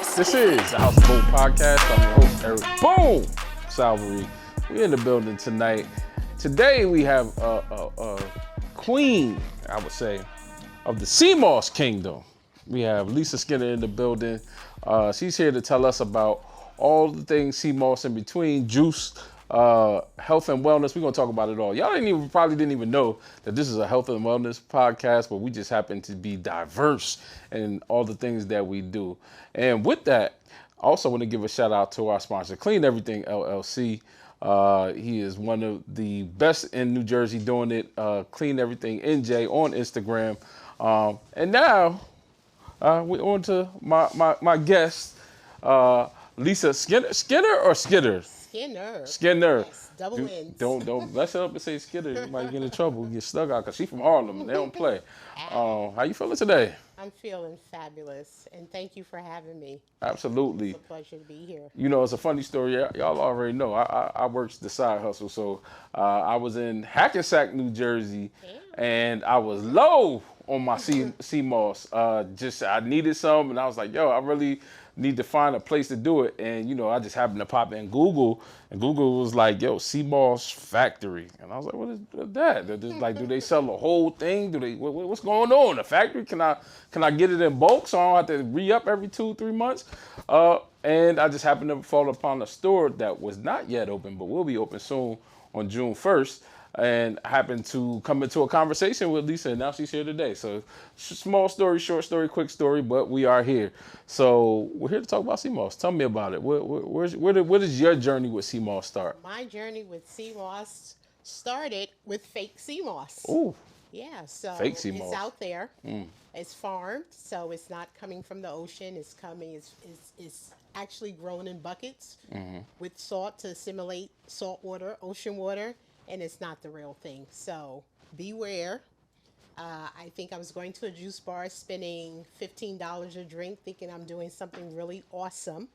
This is the House of Boom podcast. I'm your host, Eric Boom Salvery. We're in the building tonight. Today we have a queen, I would say, of the Seamoss kingdom. We have Lisa Skinner in the building. She's here to tell us about all the things Seamoss in between, juice, health and wellness. We're gonna talk about it all. Y'all probably didn't even know that this is a health and wellness podcast, but we just happen to be diverse in all the things that we do. And with that, I also want to give a shout out to our sponsor, Clean Everything LLC. He is one of the best in New Jersey doing it. Clean Everything NJ on Instagram. And now we're on to my guest, Lisa Skinner. Skinner or Skitter? Skinner. Yes, double N's. Don't mess it up and say Skinner. You might get in trouble. Get stuck out because she's from Harlem and they don't play. How you feeling today? I'm feeling fabulous, and thank you for having me. Absolutely. It's a pleasure to be here. You know, it's a funny story. Y'all already know. I worked the side hustle, so I was in Hackensack, New Jersey, and I was low on my Seamoss. Just I needed some, and I was like, yo, I really need to find a place to do it. And you know, I just happened to pop in Google, and Google was like, yo, SeaMoss Factory, and I was like, what is that? They're just like, do they sell the whole thing? Do they? What's going on? The factory? Can I get it in bulk so I don't have to re-up every 2-3 months? And I just happened to fall upon a store that was not yet open, but will be open soon on June 1st. And happened to come into a conversation with Lisa, and now she's here today. So small story, short story, quick story, but we are here. So we're here to talk about Seamoss. Tell me about it. Where does your journey with Seamoss start? My journey with Seamoss started with fake Seamoss. Ooh, Yeah, so fake Seamoss. it's out there. It's farmed, so it's not coming from the ocean. It's actually grown in buckets with salt to assimilate salt water, ocean water, and it's not the real thing. So beware. I think I was going to a juice bar spending $15 a drink thinking I'm doing something really awesome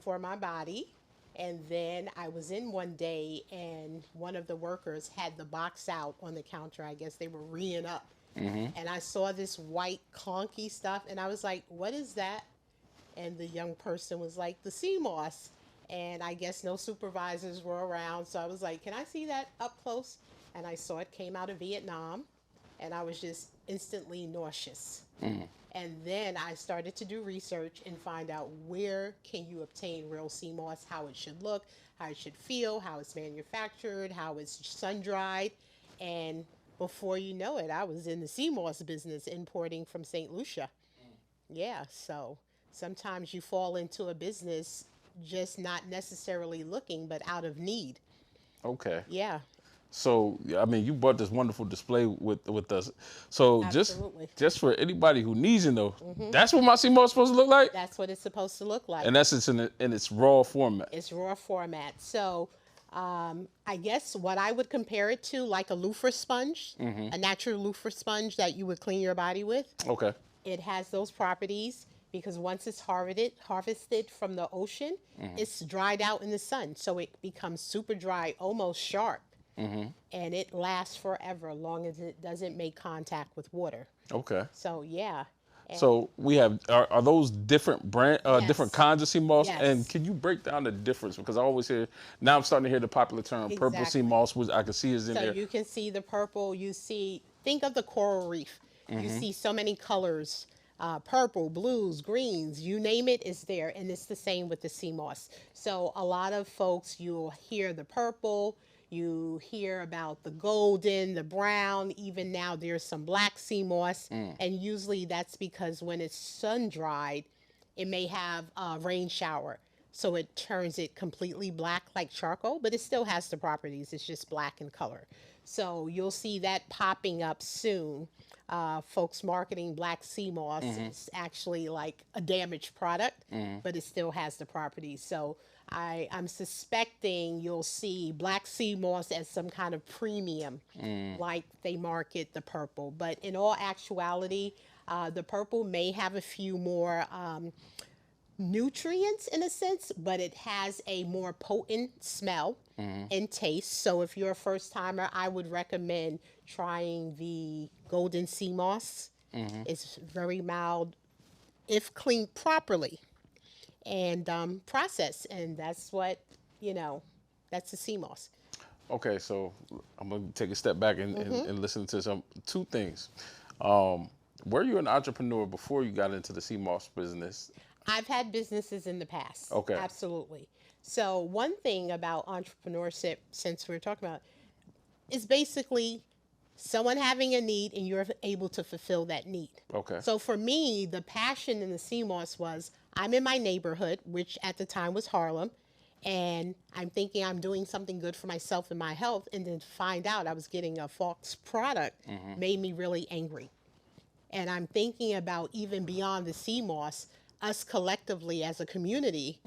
for my body. And then I was in one day and one of the workers had the box out on the counter. I guess they were reeing up. And I saw this white clunky stuff and I was like, what is that? And the young person was like, the Seamoss. And I guess no supervisors were around. So I was like, can I see that up close? And I saw it came out of Vietnam. And I was just instantly nauseous. And then I started to do research and find out where can you obtain real Seamoss, how it should look, how it should feel, how it's manufactured, how it's sun-dried. And before you know it, I was in the Seamoss business importing from St. Lucia. Yeah, so sometimes you fall into a business just not necessarily looking, but out of need. Okay. Yeah, So I mean, you brought this wonderful display with us. So absolutely. just for anybody who needs to know, that's what my Seamoss is supposed to look like, That's what it's supposed to look like. and that's in its raw format. It's raw format. So I guess what I would compare it to, like a loofah sponge, a natural loofah sponge that you would clean your body with. Okay. It has those properties because once it's harvested from the ocean, it's dried out in the sun. So it becomes super dry, almost sharp. And it lasts forever as long as it doesn't make contact with water. Okay. So yeah. And So we have are those different different Yes. kinds of Seamoss, Yes. and can you break down the difference? Because I always hear now I'm starting to hear the popular term purple Exactly. Seamoss, which I can see is in so there. you can see the purple. Think of the coral reef. You see so many colors. Purple, blues, greens, you name it, is there. And it's the same with the Seamoss. So a lot of folks, you'll hear the purple, you hear about the golden, the brown, even now there's some black Seamoss. And usually that's because when it's sun-dried, it may have a rain shower. So it turns it completely black like charcoal, but it still has the properties. It's just black in color. So you'll see that popping up soon. Folks marketing black Seamoss is actually like a damaged product, but it still has the properties. So I'm suspecting you'll see black Seamoss as some kind of premium, like they market the purple. But in all actuality, the purple may have a few more nutrients in a sense, but it has a more potent smell and taste. So if you're a first timer, I would recommend trying the golden Seamoss. It's very mild if cleaned properly. and process. And that's what, you know, that's the CMOS. Okay, so I'm gonna take a step back and listen to two things. Were you an entrepreneur before you got into the CMOS business? I've had businesses in the past. Okay. Absolutely. So one thing about entrepreneurship, since we're talking about, is basically someone having a need and you're able to fulfill that need. Okay. So for me, the passion in the CMOS was I'm in my neighborhood, which at the time was Harlem, and I'm thinking I'm doing something good for myself and my health, and then to find out I was getting a false product made me really angry. And I'm thinking about even beyond the CMOS, us collectively as a community,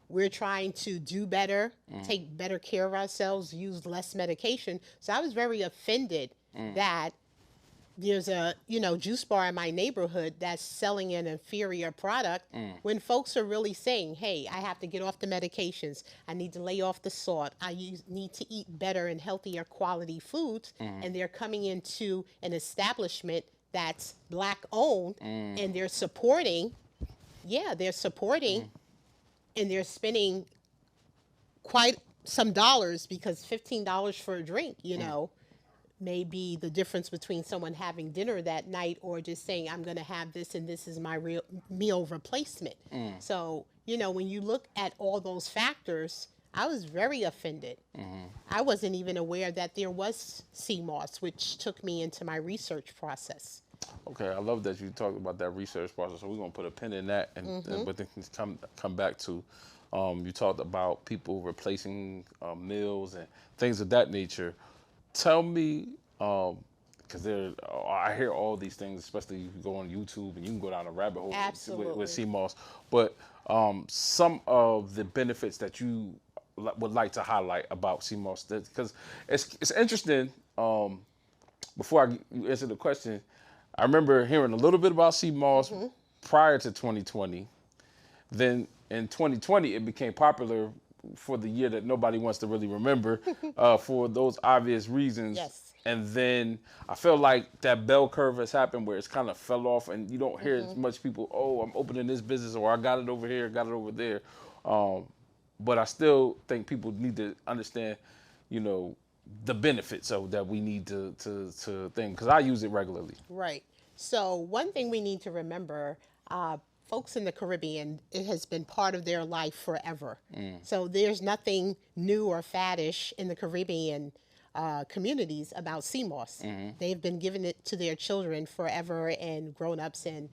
we're trying to do better, take better care of ourselves, use less medication. So I was very offended that there's a, you know, juice bar in my neighborhood that's selling an inferior product when folks are really saying, hey, I have to get off the medications, I need to lay off the salt, need to eat better and healthier quality foods, and they're coming into an establishment that's Black owned and they're supporting, they're supporting and they're spending quite some dollars, because $15 for a drink, you know, may be the difference between someone having dinner that night or just saying, I'm going to have this and this is my real meal replacement. So, you know, when you look at all those factors, I was very offended. I wasn't even aware that there was CMOS, which took me into my research process. Okay, I love that you talked about that research process. So we're gonna put a pin in that, and but then come back to, you talked about people replacing meals and things of that nature. Tell me, because I hear all these things, especially if you go on YouTube and you can go down a rabbit hole with CMOS. But some of the benefits that you would like to highlight about CMOS, because it's interesting. Before I answer the question, I remember hearing a little bit about CMOS prior to 2020. Then in 2020, it became popular for the year that nobody wants to really remember for those obvious reasons. Yes. And then I feel like that bell curve has happened where it's kind of fell off and you don't hear as much people, oh, I'm opening this business or I got it over here, got it over there. But I still think people need to understand, you know, the benefits of that we need to think, because I use it regularly. Right. So one thing we need to remember, folks in the Caribbean, it has been part of their life forever. So there's nothing new or faddish in the Caribbean communities about CMOS. They've been giving it to their children forever and grown-ups, and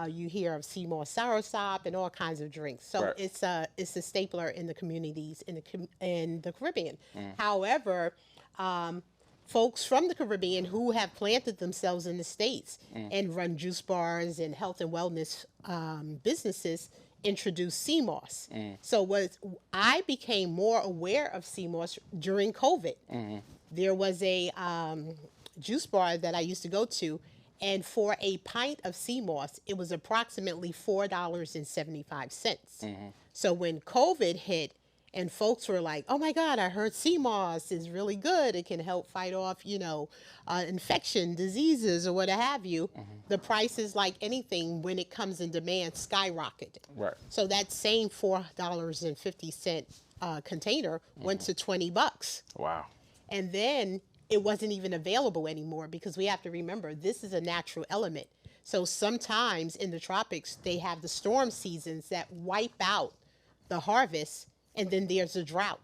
you hear of CMOS soursop and all kinds of drinks. So it's a stapler in the communities in the Caribbean. However, folks from the Caribbean who have planted themselves in the States and run juice bars and health and wellness businesses introduced CMOS. So I became more aware of CMOS during COVID. There was a juice bar that I used to go to, and for a pint of CMOS, it was approximately $4.75. So when COVID hit, and folks were like, oh my God, I heard CMOS is really good. It can help fight off, you know, infection, diseases, or what have you. The prices, like anything, when it comes in demand, skyrocketed. Right. So that same $4.50 container went to $20. Wow. And then it wasn't even available anymore, because we have to remember, this is a natural element. So sometimes in the tropics, they have the storm seasons that wipe out the harvest, and then there's a drought.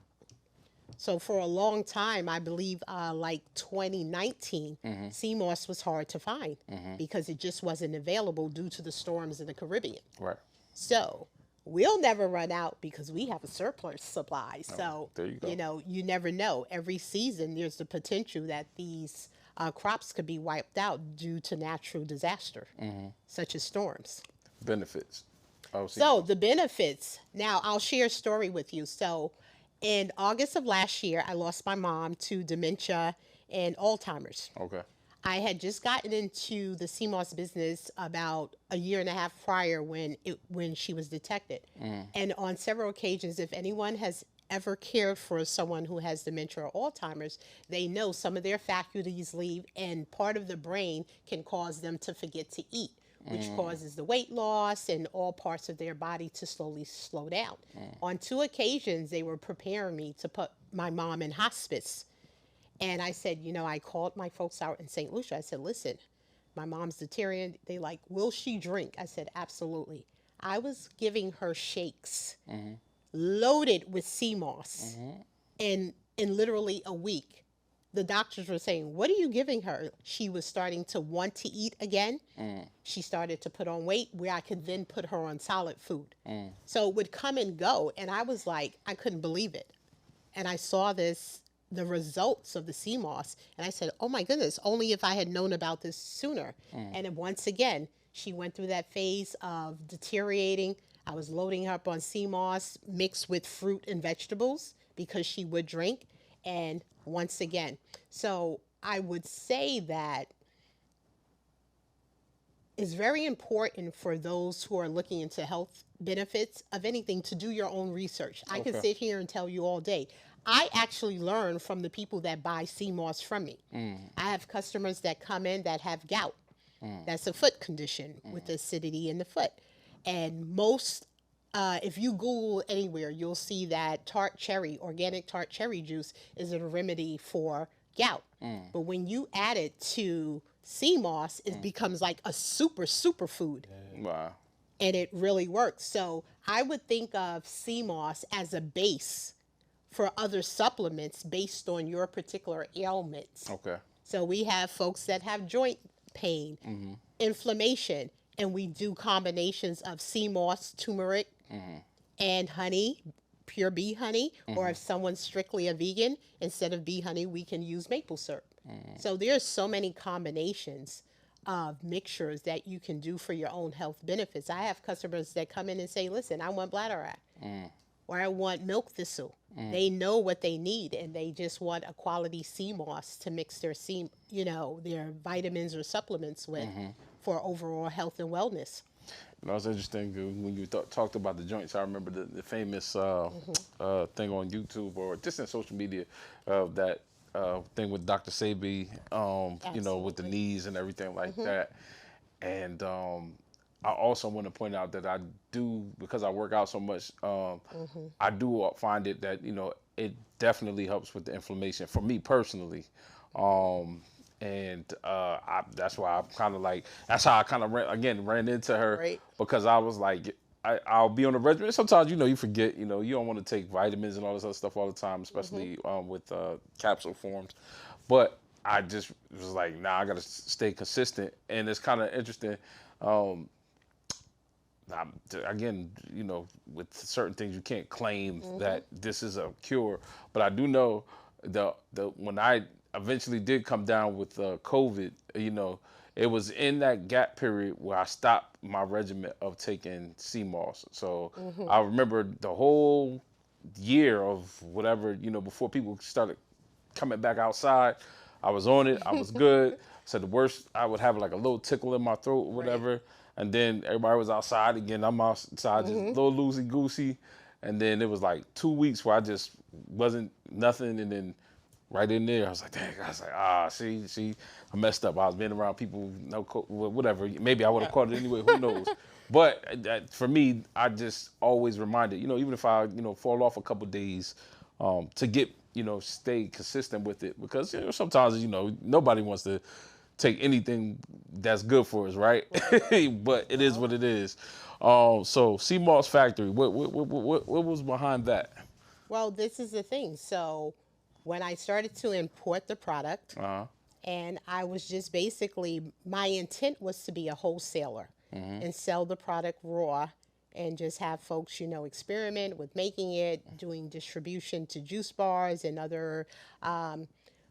So for a long time, I believe like 2019, CMOS was hard to find because it just wasn't available due to the storms in the Caribbean. Right. So we'll never run out because we have a surplus supply. So, there you go. you know, you never know. Every season, there's the potential that these crops could be wiped out due to natural disaster, such as storms. Benefits. So the benefits. Now, I'll share a story with you. So in August of last year, I lost my mom to dementia and Alzheimer's. Okay. I had just gotten into the CMOS business about a year and a half prior when she was detected. And on several occasions, if anyone has ever cared for someone who has dementia or Alzheimer's, they know some of their faculties leave, and part of the brain can cause them to forget to eat, which causes the weight loss and all parts of their body to slowly slow down. On 2 occasions, they were preparing me to put my mom in hospice. And I said, I called my folks out in St. Lucia. I said, listen, my mom's deteriorating. They like, will she drink? I said, absolutely. I was giving her shakes loaded with SeaMoss. And in literally a week, the doctors were saying, what are you giving her? She was starting to want to eat again. She started to put on weight where I could then put her on solid food. So it would come and go. And I was like, I couldn't believe it. And I saw the results of the SeaMoss. And I said, oh my goodness, only if I had known about this sooner. And then once again, she went through that phase of deteriorating. I was loading her up on SeaMoss mixed with fruit and vegetables because she would drink. And once again, so I would say that it's very important for those who are looking into health benefits of anything to do your own research. I could sit here and tell you all day. I actually learn from the people that buy SeaMoss from me. I have customers that come in that have gout. That's a foot condition with acidity in the foot. And most, if you Google anywhere, you'll see that organic tart cherry juice is a remedy for gout. But when you add it to SeaMoss, it becomes like a super food. Wow. And it really works. So I would think of SeaMoss as a base for other supplements based on your particular ailments. Okay. So we have folks that have joint pain, inflammation, and we do combinations of SeaMoss, turmeric, and honey, pure bee honey, or if someone's strictly a vegan, instead of bee honey, we can use maple syrup. So there's so many combinations of mixtures that you can do for your own health benefits. I have customers that come in and say, listen, I want bladderwrack, or I want milk thistle. They know what they need, and they just want a quality SeaMoss to mix their their vitamins or supplements with for overall health and wellness. And that was interesting when you talked about the joints. I remember the famous thing on YouTube or just in social media that thing with Dr. Sebi, with the knees and everything like that. And I also want to point out that I do, because I work out so much, I do find it that, it definitely helps with the inflammation for me personally. That's why I'm kind of like, that's how I kind of ran into her, because I was like, I'll be on a regimen. Sometimes, you forget, you don't want to take vitamins and all this other stuff all the time, especially with capsule forms. But I just was like, nah, I got to stay consistent. And it's kind of interesting. Again, with certain things, you can't claim that this is a cure. But I do know when I eventually did come down with COVID, it was in that gap period where I stopped my regimen of taking SeaMoss. So I remember the whole year of whatever, before people started coming back outside, I was on it. I was good. So the worst, I would have like a little tickle in my throat or whatever. And then everybody was outside again. I'm outside, just a little loosey-goosey. And then it was like 2 weeks where I just wasn't nothing. And then right in there, I was like, dang. I was like, see, I messed up. I was being around people, whatever. Maybe I would have caught it anyway. Who knows? But for me, I just always reminded, even if I, fall off a couple days, to get, stay consistent with it. Because sometimes, nobody wants to take anything that's good for us, right? But it is what it is. So SeaMoss Factory, what was behind that? Well, this is the thing. So when I started to import the product, and I was just basically, my intent was to be a wholesaler and sell the product raw and just have folks, experiment with making it, doing distribution to juice bars and other.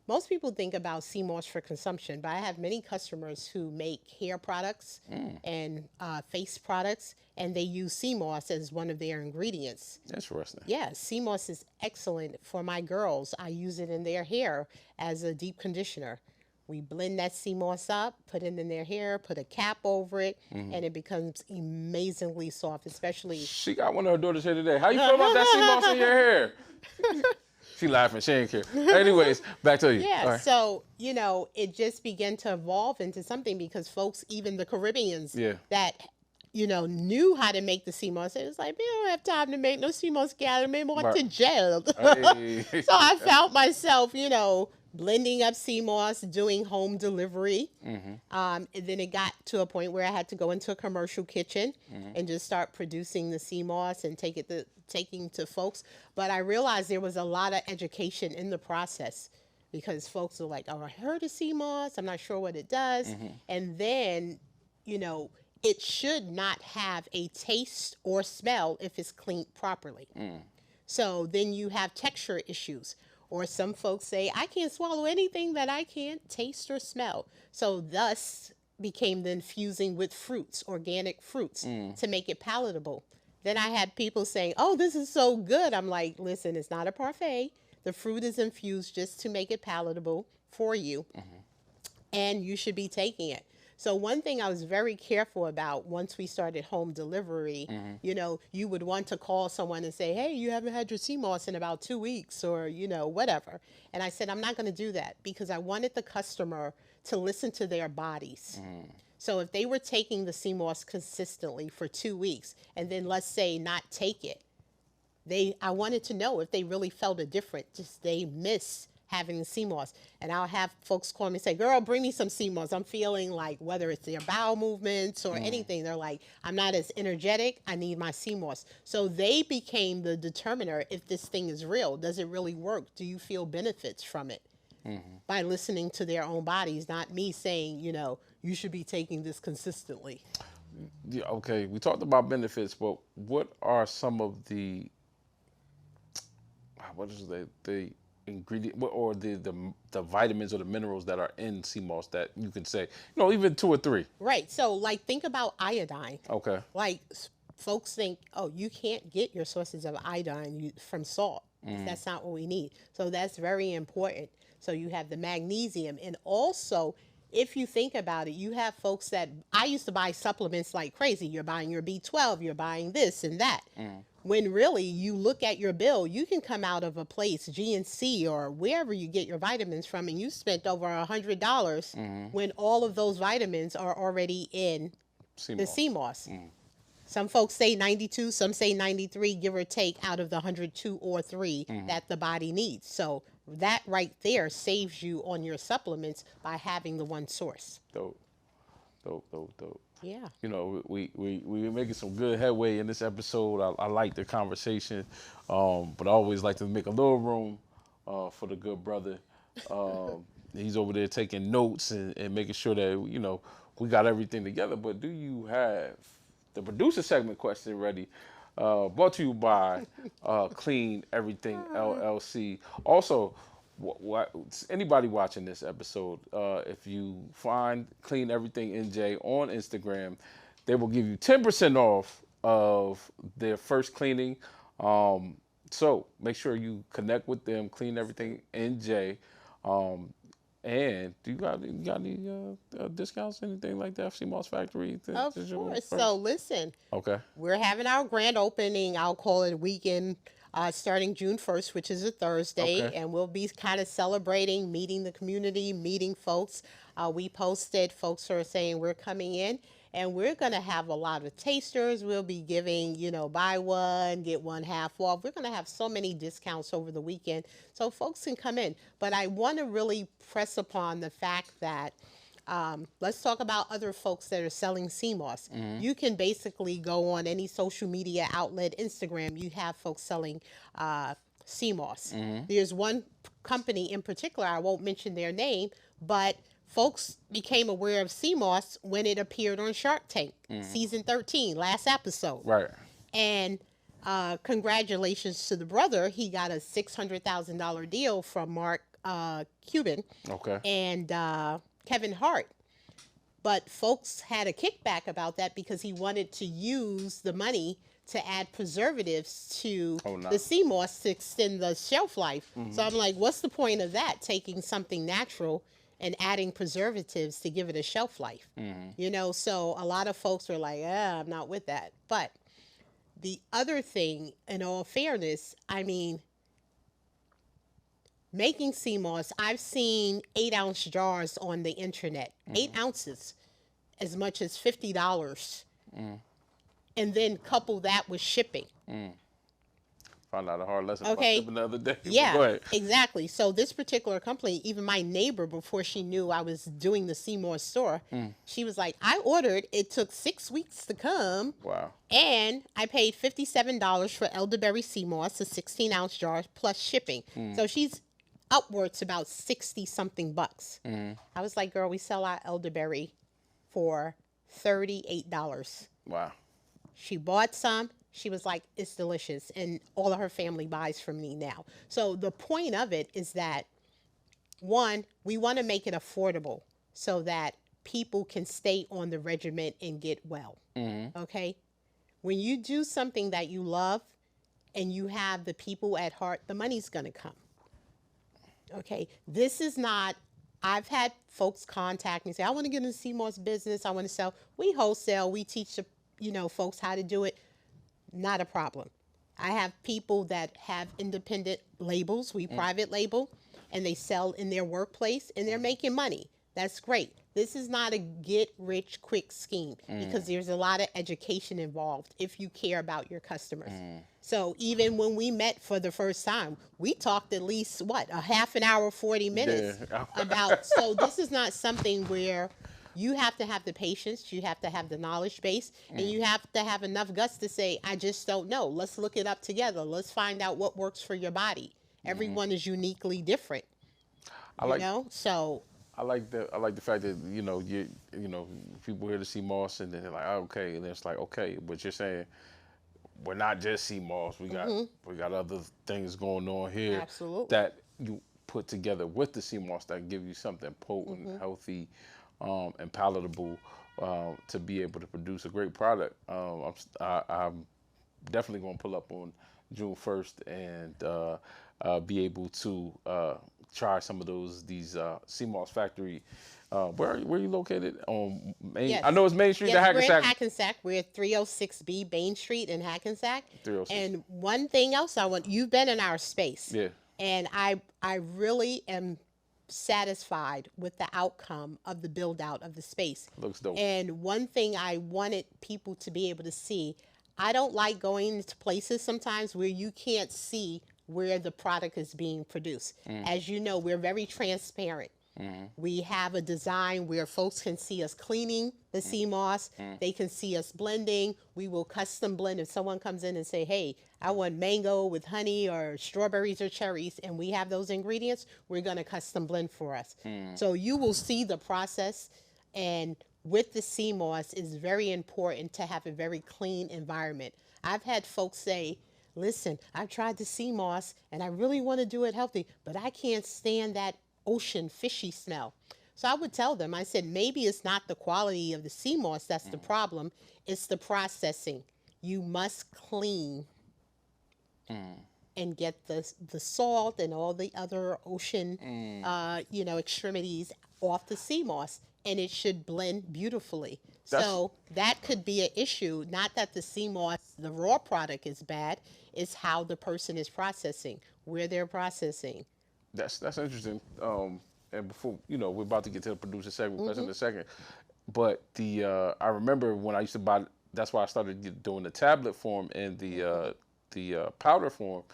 Most people think about SeaMoss for consumption, but I have many customers who make hair products and face products, and they use SeaMoss as one of their ingredients. Interesting. Yeah, SeaMoss is excellent for my girls. I use it in their hair as a deep conditioner. We blend that SeaMoss up, put it in their hair, put a cap over it, and it becomes amazingly soft, especially... She got one of her daughters here today. How you feel about that SeaMoss in your hair? She laughing. She ain't care. Anyways, back to you. Yeah, All right. so it just began to evolve into something because folks, even the Caribbeans, Yeah. that knew how to make the CMOS, it was like, we don't have time to make no CMOS gallon, we want Right. to jail. Hey. So I found myself, blending up CMOS, doing home delivery. And then it got to a point where I had to go into a commercial kitchen and just start producing the CMOS and taking to folks. But I realized there was a lot of education in the process because folks are like, oh, I heard of CMOS, I'm not sure what it does. And then, it should not have a taste or smell if it's cleaned properly. So then you have texture issues. Or some folks say, I can't swallow anything that I can't taste or smell. So thus became the infusing with fruits, organic fruits, to make it palatable. Then I had people saying, oh, this is so good. I'm like, listen, it's not a parfait. The fruit is infused just to make it palatable for you. And you should be taking it. So one thing I was very careful about once we started home delivery, you would want to call someone and say, hey, you haven't had your CMOS in about 2 weeks or, whatever. And I said, I'm not going to do that because I wanted the customer to listen to their bodies. So if they were taking the CMOS consistently for 2 weeks and then let's say not take it, I wanted to know if they really felt a difference, just they miss having the CMOS. And I'll have folks call me and say, girl, bring me some CMOS. I'm feeling like whether it's their bowel movements or anything, they're like, I'm not as energetic. I need my CMOS. So they became the determiner if this thing is real. Does it really work? Do you feel benefits from it? By listening to their own bodies, not me saying, you should be taking this consistently. Yeah, okay, we talked about benefits, but what are some of the ingredient or the vitamins or the minerals that are in CMOS that you can say, even 2 or 3? Right. So think about iodine. Okay. Folks think, oh, you can't get your sources of iodine from salt. That's not what we need. So that's very important. So you have the magnesium. And also, if you think about it, you have folks that, I used to buy supplements like crazy. You're buying your B12, you're buying this and that. When really you look at your bill, you can come out of a place, GNC or wherever you get your vitamins from, and you spent over $100 when all of those vitamins are already in the CMOS. Some folks say 92, some say 93, give or take, out of the 102 or 3 that the body needs. So that right there saves you on your supplements by having the one source. Dope. Yeah. We're making some good headway in this episode. I like the conversation, but I always like to make a little room for the good brother. He's over there taking notes and making sure that, we got everything together. But do you have the producer segment question ready? Brought to you by Clean Everything LLC. Also, anybody watching this episode, if you find Clean Everything NJ on Instagram, they will give you 10% off of their first cleaning. So make sure you connect with them, Clean Everything NJ. And do you got any discounts, anything like that, SeaMoss Factory? Of course. So listen, okay, we're having our grand opening. I'll call it a weekend starting June 1st, which is a Thursday. Okay. And we'll be kind of celebrating, meeting the community, meeting folks. We posted, folks are saying we're coming in. And we're going to have a lot of tasters. We'll be giving, buy one, get one half off. We're going to have so many discounts over the weekend so folks can come in. But I want to really press upon the fact that let's talk about other folks that are selling CMOS. You can basically go on any social media outlet, Instagram, you have folks selling CMOS. There's one company in particular, I won't mention their name, but folks became aware of CMOS when it appeared on Shark Tank, season 13, last episode. Right. And congratulations to the brother. He got a $600,000 deal from Mark Cuban and Kevin Hart. But folks had a kickback about that because he wanted to use the money to add preservatives to the CMOS to extend the shelf life. So I'm like, what's the point of that, taking something natural and adding preservatives to give it a shelf life? So a lot of folks are like, I'm not with that. But the other thing, in all fairness, I mean, making CMOS, I've seen 8-ounce jars on the internet, 8 ounces, as much as $50, and then couple that with shipping. Found out a hard lesson about Okay. shipping the other day. But Yeah, go ahead. exactly. So this particular company, even my neighbor, before she knew I was doing the Seamoss store, she was like, I ordered, it took 6 weeks to come, Wow. and I paid $57 for elderberry Seamoss, a 16-ounce jar, plus shipping. So she's upwards about 60 something bucks. I was like, girl, we sell our elderberry for $38. Wow. She bought some. She was like, it's delicious. And all of her family buys from me now. So the point of it is that, one, we want to make it affordable so that people can stay on the regimen and get well. Okay? When you do something that you love and you have the people at heart, the money's going to come. Okay? This is not, I've had folks contact me and say, I want to get into the Seamoss business. I want to sell. We wholesale. We teach the folks how to do it. Not a problem. I have people that have independent labels. We private label, and they sell in their workplace, and they're making money. That's great. This is not a get-rich-quick scheme because there's a lot of education involved if you care about your customers. So even when we met for the first time, we talked at least, a half an hour, 40 minutes about, so this is not something where you have to have the patience, you have to have the knowledge base, and you have to have enough guts to say, I just don't know. Let's look it up together. Let's find out what works for your body. Everyone is uniquely different. So I like the fact that people hear the Seamoss and then they're like, oh, okay, and it's like, okay, but you're saying we're not just Seamoss. We got other things going on here. Absolutely. That you put together with the Seamoss that give you something potent, healthy, and palatable to be able to produce a great product. I'm definitely going to pull up on June 1st and be able to try some of these SeaMoss Factory. Where are you located? On Main? Yes. I know it's Main Street to Hackensack. We're in Hackensack. We're at 306B Main Street in Hackensack. 306. And one thing else you've been in our space. Yeah. And I really am satisfied with the outcome of the build out of the space. Looks dope. And one thing I wanted people to be able to see, I don't like going into places sometimes where you can't see where the product is being produced. As you know, we're very transparent. We have a design where folks can see us cleaning the Seamoss. They can see us blending. We will custom blend. If someone comes in and say, hey, I want mango with honey or strawberries or cherries, and we have those ingredients, we're going to custom blend for us. So you will see the process. And with the Seamoss, it's very important to have a very clean environment. I've had folks say, listen, I've tried the Seamoss and I really want to do it healthy, but I can't stand that ocean fishy smell. So I would tell them, I said, maybe it's not the quality of the Seamoss that's the problem, it's the processing. You must clean and get the salt and all the other ocean extremities off the Seamoss, and it should blend beautifully. So that could be an issue. Not that the Seamoss, the raw product, is bad. It's how the person is processing, where they're processing. That's interesting. And before we're about to get to the producer segment in a second. But I remember when I used to buy. That's why I started doing the tablet form and the powder form,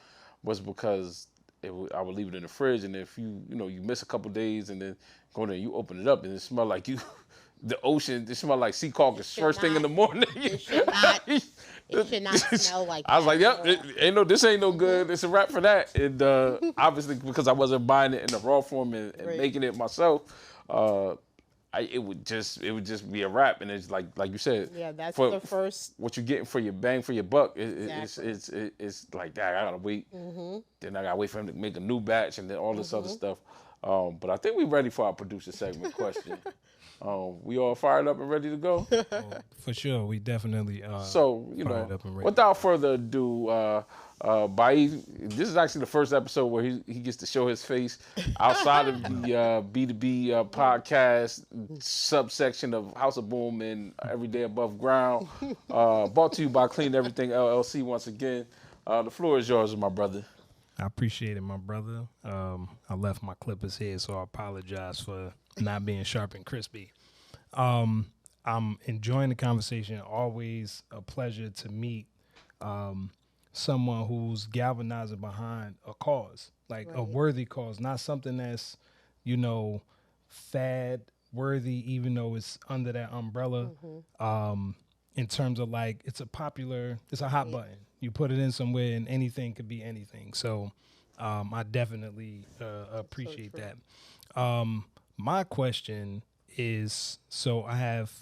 was because I would leave it in the fridge, and if you miss a couple days and then go there, you open it up and it smell like the ocean. It smell like sea caucus first thing in the morning. It should not. It should not smell like that. I was like, yep, this ain't no good. It's a wrap for that. And obviously, because I wasn't buying it in the raw form and making it myself, it would just be a wrap. And it's like you said, yeah, that's the first. What you're getting for your bang for your buck. It's like that. I gotta wait. Then I gotta wait for him to make a new batch and then all this other stuff. But I think we're ready for our producer segment question. We all fired up and ready to go? For sure, we definitely so, fired up and ready. Without further ado, Bailly, this is actually the first episode where he gets to show his face outside of the B2B podcast subsection of House of Boom and Everyday Above Ground. Brought to you by Clean Everything LLC once again. The floor is yours, my brother. I appreciate it, my brother. I left my clippers here, so I apologize for not being sharp and crispy. I'm enjoying the conversation. Always a pleasure to meet someone who's galvanizing behind a cause, like a Right. worthy cause, not something that's, you know, fad worthy, even though it's under that umbrella. In terms of like, it's a hot button. You put it in somewhere and anything could be anything. So I definitely appreciate true. that. My question is, so I have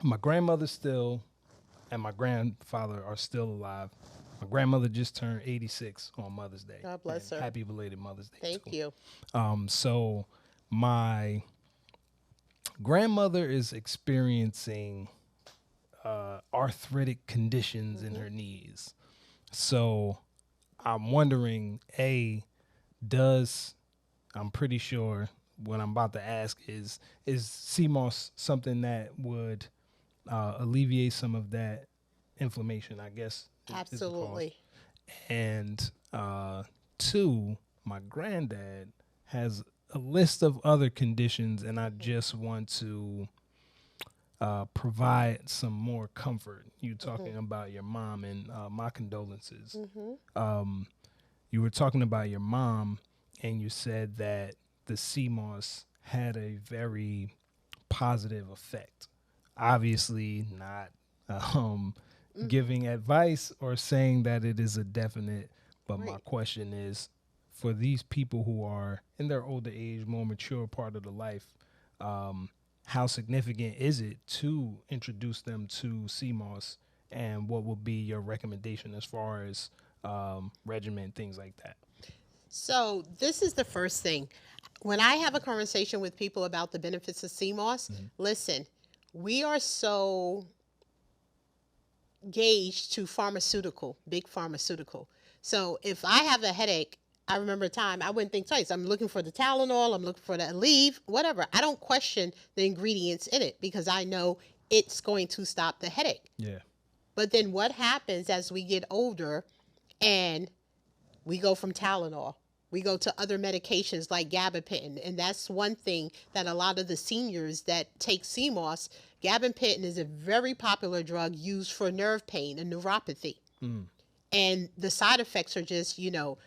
my grandmother still and my grandfather are still alive. My grandmother just turned 86 on Mother's Day. God bless And her. Happy belated Mother's Day. Thank too. you. So my grandmother is experiencing arthritic conditions in her knees. So I'm wondering, I'm pretty sure what I'm about to ask is CMOS something that would alleviate some of that inflammation, I guess. Is the cause. Absolutely. And two, my granddad has a list of other conditions, and I just want to provide some more comfort. You talking about your mom, and my condolences. You were talking about your mom, and you said that the CMOS had a very positive effect. Obviously, not giving advice or saying that it is a definite, but my Right. question is, for these people who are in their older age, more mature part of the life, how significant is it to introduce them to CMOS, and what would be your recommendation as far as regimen, things like that? So this is the first thing. When I have a conversation with people about the benefits of CMOS, listen, we are so gauged to big pharmaceutical. So if I have a headache, I remember a time I wouldn't think twice. I'm looking for the Tylenol, I'm looking for the Aleve, whatever. I don't question the ingredients in it because I know it's going to stop the headache. Yeah. But then what happens as we get older and we go from Tylenol, we go to other medications like gabapentin, and that's one thing that a lot of the seniors that take CMOS, gabapentin is a very popular drug used for nerve pain and neuropathy. And the side effects are just,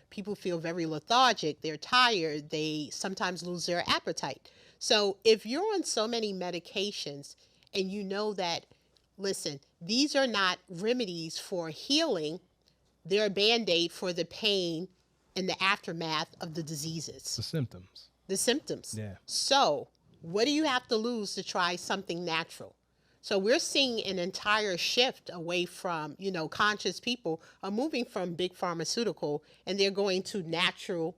people feel very lethargic, they're tired, they sometimes lose their appetite. So if you're on so many medications and you know that, listen, these are not remedies for healing, they're a Band-Aid for the pain and the aftermath of the diseases, The symptoms. the symptoms. Yeah. So what do you have to lose to try something natural? So we're seeing an entire shift away from, conscious people are moving from big pharmaceutical and they're going to natural,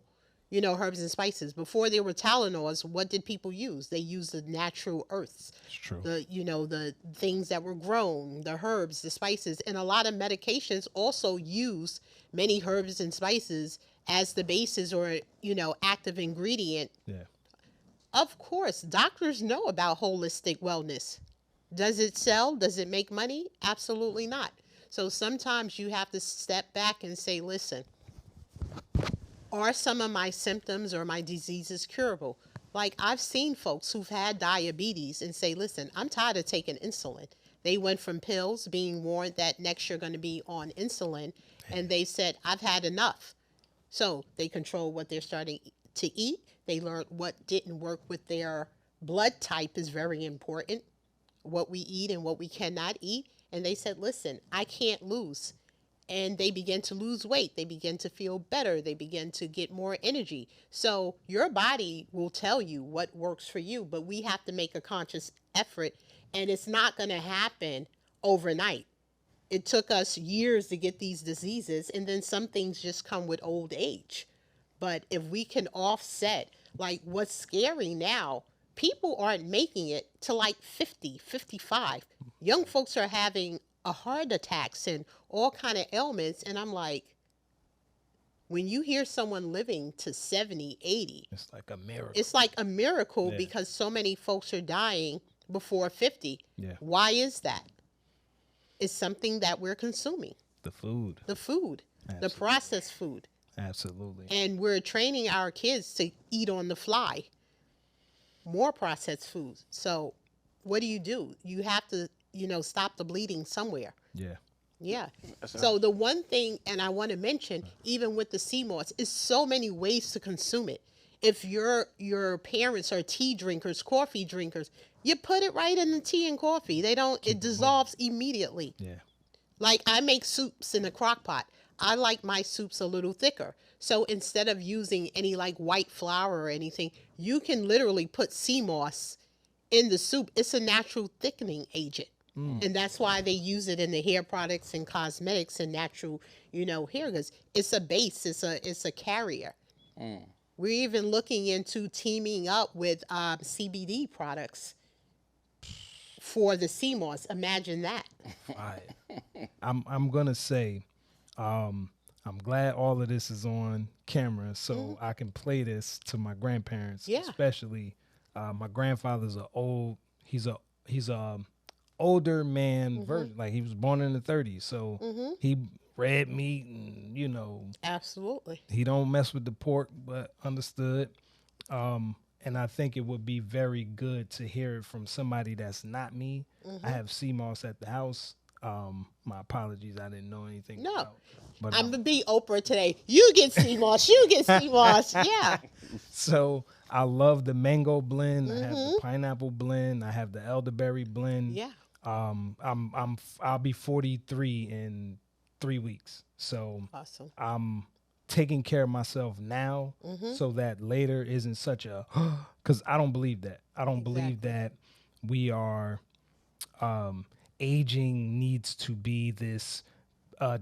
herbs and spices. Before there were Tylenols, what did people use? They used the natural earths. It's true. The things that were grown, the herbs, the spices, and a lot of medications also use many herbs and spices as the basis or, active ingredient. Yeah. Of course, doctors know about holistic wellness. Does it sell? Does it make money? Absolutely not. So sometimes you have to step back and say, listen, are some of my symptoms or my diseases curable? Like I've seen folks who've had diabetes and say, listen, I'm tired of taking insulin. They went from pills, being warned that next you're going to be on insulin, and they said, I've had enough. So they control what they're starting to eat. They learned what didn't work with their blood type is very important, what we eat and what we cannot eat. And they said, listen, I can't lose. And they begin to lose weight. They begin to feel better. They begin to get more energy. So your body will tell you what works for you, but we have to make a conscious effort. And it's not going to happen overnight. It took us years to get these diseases, and then some things just come with old age. But if we can offset, like what's scary now, people aren't making it to like 50, 55. Young folks are having a heart attacks and all kind of ailments. And I'm like, when you hear someone living to 70, 80, It's like a miracle. it's like a miracle Yeah. because so many folks are dying before 50. Yeah. Why is that? It's something that we're consuming. The food. The food, the Absolutely. processed food. Absolutely. And we're training our kids to eat on the fly, more processed foods. So what do? You have to, stop the bleeding somewhere. Yeah. Yeah. That's So the one thing, and I want to mention, even with the sea moss, is so many ways to consume it. If your parents are tea drinkers, coffee drinkers, you put it right in the tea and coffee. They don't. It dissolves immediately. Yeah. Like I make soups in a crock pot. I like my soups a little thicker. So instead of using any like white flour or anything, you can literally put sea moss in the soup. It's a natural thickening agent. And that's why they use it in the hair products and cosmetics and natural, hair goods. It's a base. It's a carrier. We're even looking into teaming up with CBD products for the sea moss. Imagine that. I'm gonna say, I'm glad all of this is on camera so I can play this to my grandparents. Yeah. Especially, my grandfather's he's a older man version. Like he was born in the 30s, so he red meat and Absolutely. he don't mess with the pork, but understood. And I think it would be very good to hear it from somebody that's not me. I have Seamoss at the house. My apologies, I didn't know anything. No. About, but I'm gonna be Oprah today. You get sea moss. You get sea moss. Yeah. so I love the mango blend. I have the pineapple blend. I have the elderberry blend. Yeah. I'll be 43 in 3 weeks. So Awesome. I'm taking care of myself now so that later isn't such a because I don't believe that. I don't believe that we are aging needs to be this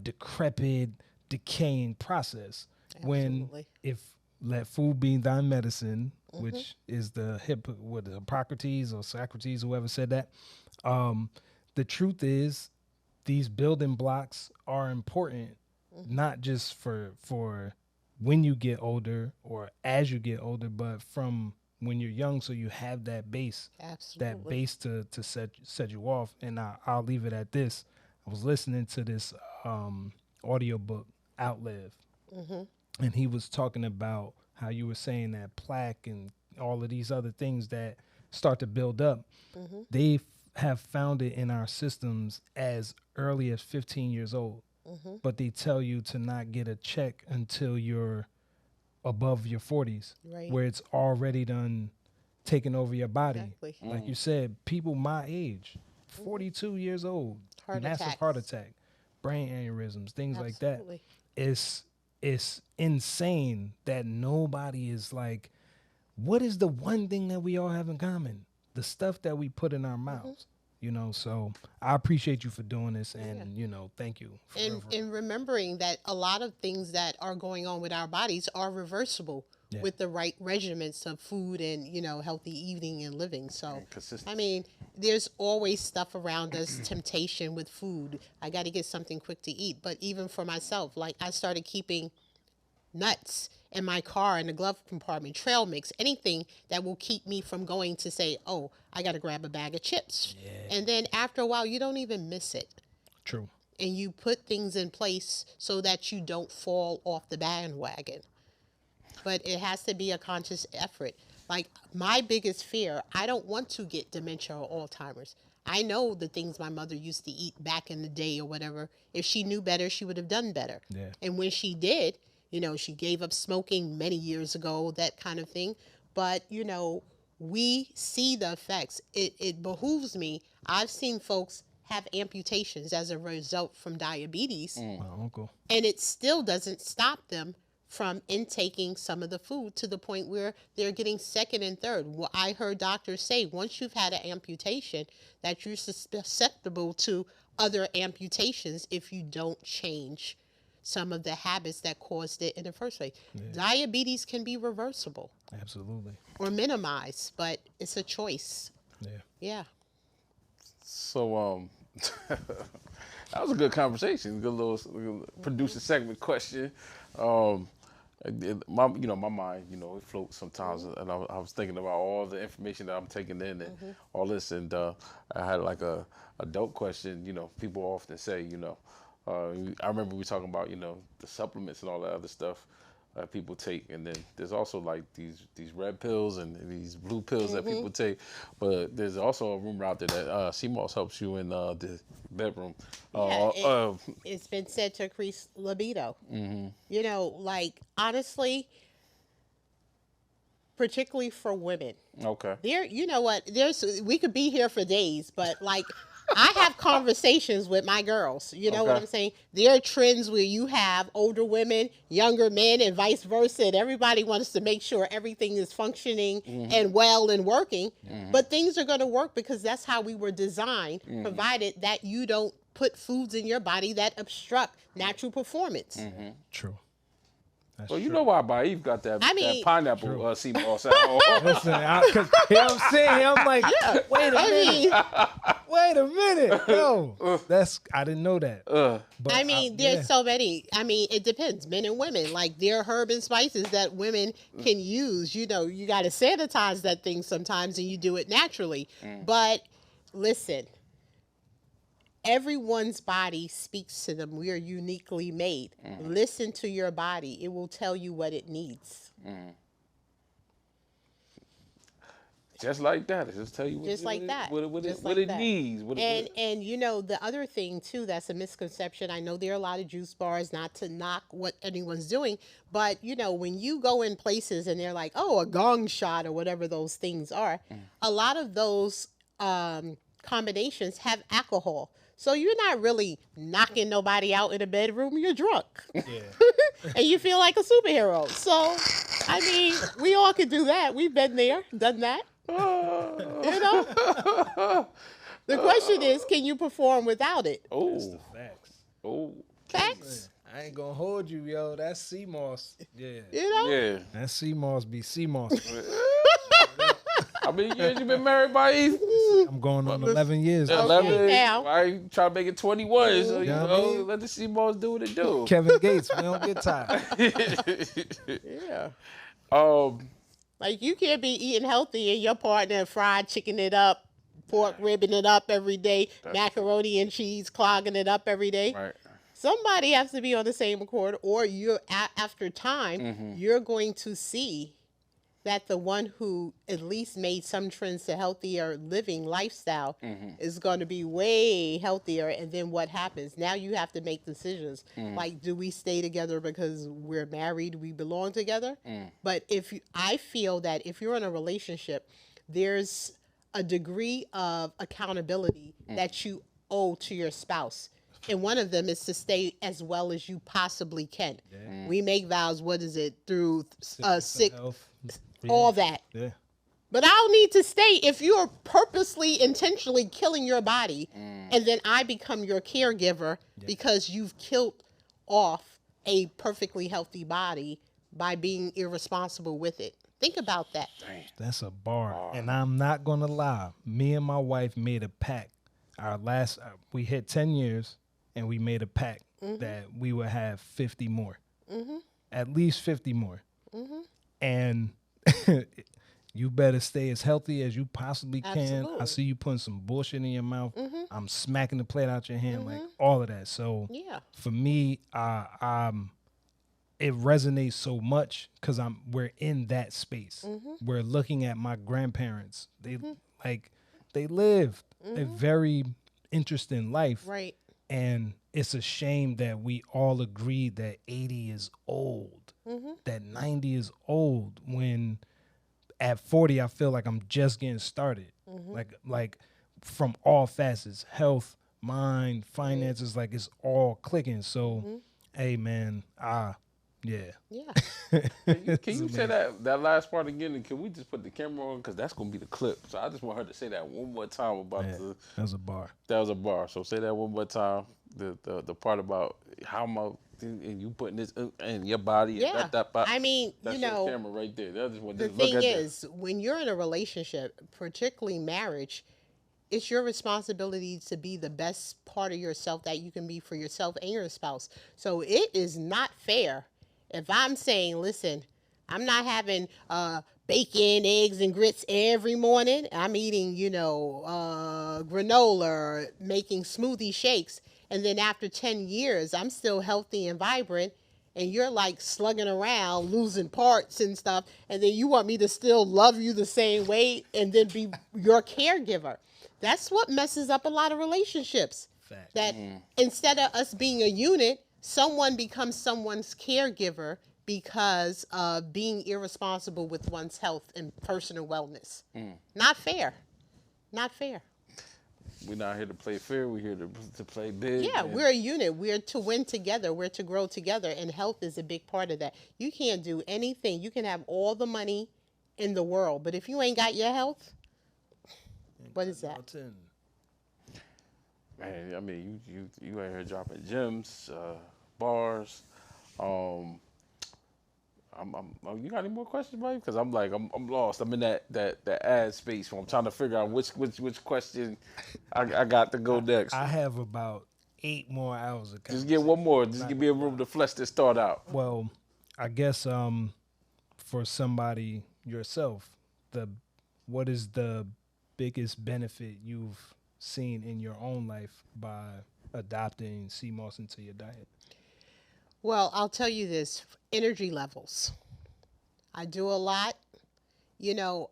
decrepit, decaying process. When Absolutely. if let food be thy medicine, which is the Hippocrates or Socrates, whoever said that. The truth is, these building blocks are important, not just for when you get older or as you get older, but from when you're young, so you have that base, Absolutely. to set you off. And I'll leave it at this. I was listening to this audiobook, Outlive, and he was talking about how you were saying that plaque and all of these other things that start to build up. They have found it in our systems as early as 15 years old, but they tell you to not get a check until you're above your 40s, Right. where it's already done taking over your body. Exactly. Like you said, people my age, 42 years old, Heart massive attacks. heart attack, brain aneurysms, things like that. Absolutely. It's insane that nobody is like, what is the one thing that we all have in common? The stuff that we put in our mouths. So I appreciate you for doing this, and thank you. And remembering that a lot of things that are going on with our bodies are reversible with the right regimens of food and healthy eating and living. So consistent. I mean, there's always stuff around us, temptation with food. I got to get something quick to eat. But even for myself, like I started keeping nuts in my car in the glove compartment, trail mix, anything that will keep me from going to say, oh, I got to grab a bag of chips. And then after a while, you don't even miss it. True. And you put things in place so that you don't fall off the bandwagon. But it has to be a conscious effort. Like my biggest fear, I don't want to get dementia or Alzheimer's. I know the things my mother used to eat back in the day or whatever. If she knew better, she would have done better. Yeah. And when she did, she gave up smoking many years ago, that kind of thing. But, we see the effects. It behooves me. I've seen folks have amputations as a result from diabetes, My uncle. and it still doesn't stop them from intaking some of the food to the point where they're getting second and third. Well, I heard doctors say once you've had an amputation that you're susceptible to other amputations if you don't change some of the habits that caused it in the first place. Diabetes can be reversible Absolutely. or minimized, but it's a choice. Yeah. Yeah. So that was a good conversation. Good little producer segment question. My mind, it floats sometimes, and I was thinking about all the information that I'm taking in and all this, and I had like a dope question. People often say, I remember we talking about, the supplements and all that other stuff. that people take, and then there's also like these red pills and these blue pills that people take. But there's also a rumor out there that SeaMoss helps you in the bedroom. It's been said to increase libido. You know, like honestly, particularly for women. Okay. You know what? We could be here for days, but like I have conversations with my girls. You know what Okay. I'm saying? There are trends where you have older women, younger men, and vice versa, and everybody wants to make sure everything is functioning and well and working. But things are going to work because that's how we were designed, provided that you don't put foods in your body that obstruct natural performance. True. That's Well, you true. know why Baif got that, I mean- that pineapple SeaMoss at home. Listen, cause I'm saying, I'm like, wait a minute, yo, I didn't know that. But I mean, there's so many. I mean, it depends, men and women. Like, there are herb and spices that women can use. You know, you got to sanitize that thing sometimes, and you do it naturally. But listen, everyone's body speaks to them. We are uniquely made. Listen to your body. It will tell you what it needs. Just like that. It just tell you Just like that. what Just it like that. needs. And you know, the other thing too that's a misconception, I know there are a lot of juice bars, not to knock what anyone's doing, but you know, when you go in places and they're like, oh, a gong shot or whatever those things are, a lot of those combinations have alcohol. So you're not really knocking nobody out in a bedroom, you're drunk. Yeah. And you feel like a superhero. So, I mean, we all could do that. We've been there, done that. You know? The question is, can you perform without it? Oh, Facts. oh, Facts. I ain't gonna hold you, yo. That's SeaMoss. Yeah. You know? yeah. That SeaMoss be SeaMoss. How many years you been married, Baif? I'm going on 11 years. 11. now. I try to make it 21. So you Yeah, I know, mean- let the SeaMoss do what it do. Kevin Gates, we don't get tired. Yeah. Like you can't be eating healthy and your partner fried chicken it up, pork ribbing it up every day, macaroni and cheese clogging it up every day. right. Somebody has to be on the same accord, or you're after time, you're going to see that the one who at least made some trends to healthier living lifestyle is going to be way healthier. And then what happens? Now you have to make decisions. Like, do we stay together because we're married, we belong together? But I feel that if you're in a relationship, there's a degree of accountability that you owe to your spouse. And one of them is to stay as well as you possibly can. We make vows, what is it, through sick, Health. all that. Yeah. But I'll need to stay if you're purposely, intentionally killing your body, and then I become your caregiver because you've killed off a perfectly healthy body by being irresponsible with it. Think about that. That's a bar. And I'm not going to lie. Me and my wife made a pact. We hit 10 years, and we made a pact that we would have 50 more. At least 50 more. And you better stay as healthy as you possibly can. Absolutely. I see you putting some bullshit in your mouth. I'm smacking the plate out your hand, like all of that. So Yeah. for me, it resonates so much because we're in that space. We're looking at my grandparents. They lived a very interesting life. Right. And it's a shame that we all agreed that 80 is old, that 90 is old, when at 40, I feel like I'm just getting started. Like from all facets, health, mind, finances, like it's all clicking. So, hey, man, yeah. Yeah. Can you say that last part again? And can we just put the camera on? Because that's going to be the clip. So I just want her to say that one more time about Yeah, that was a bar. that was a bar. So say that one more time. The part about how much and you putting this in your body. Yeah. And that I mean, that's you your know, camera right there. That just want the just look thing at is, when you're in a relationship, particularly marriage, it's your responsibility to be the best part of yourself that you can be for yourself and your spouse. So it is not fair if I'm saying, listen, I'm not having bacon, eggs, and grits every morning. I'm eating, granola, or making smoothie shakes. And then after 10 years, I'm still healthy and vibrant. and you're like slugging around, losing parts and stuff, and then you want me to still love you the same way and then be your caregiver. That's what messes up a lot of relationships. Fact. That instead of us being a unit, someone becomes someone's caregiver because of being irresponsible with one's health and personal wellness. Not fair. Not fair. We're not here to play fair. We're here to play big. Yeah, and we're a unit. We're to win together. We're to grow together, and health is a big part of that. You can't do anything. You can have all the money in the world, but if you ain't got your health, what is that? Man, I mean, you out here dropping gems, bars. You got any more questions, buddy? Because I'm lost. I'm in that ad space where I'm trying to figure out which question I got to go next. I have about 8 more hours of Just get one more. Just give me a room to flesh this thought out. Well, I guess for somebody yourself, what is the biggest benefit you've seen in your own life by adopting SeaMoss into your diet? Well, I'll tell you this, energy levels. I do a lot. You know,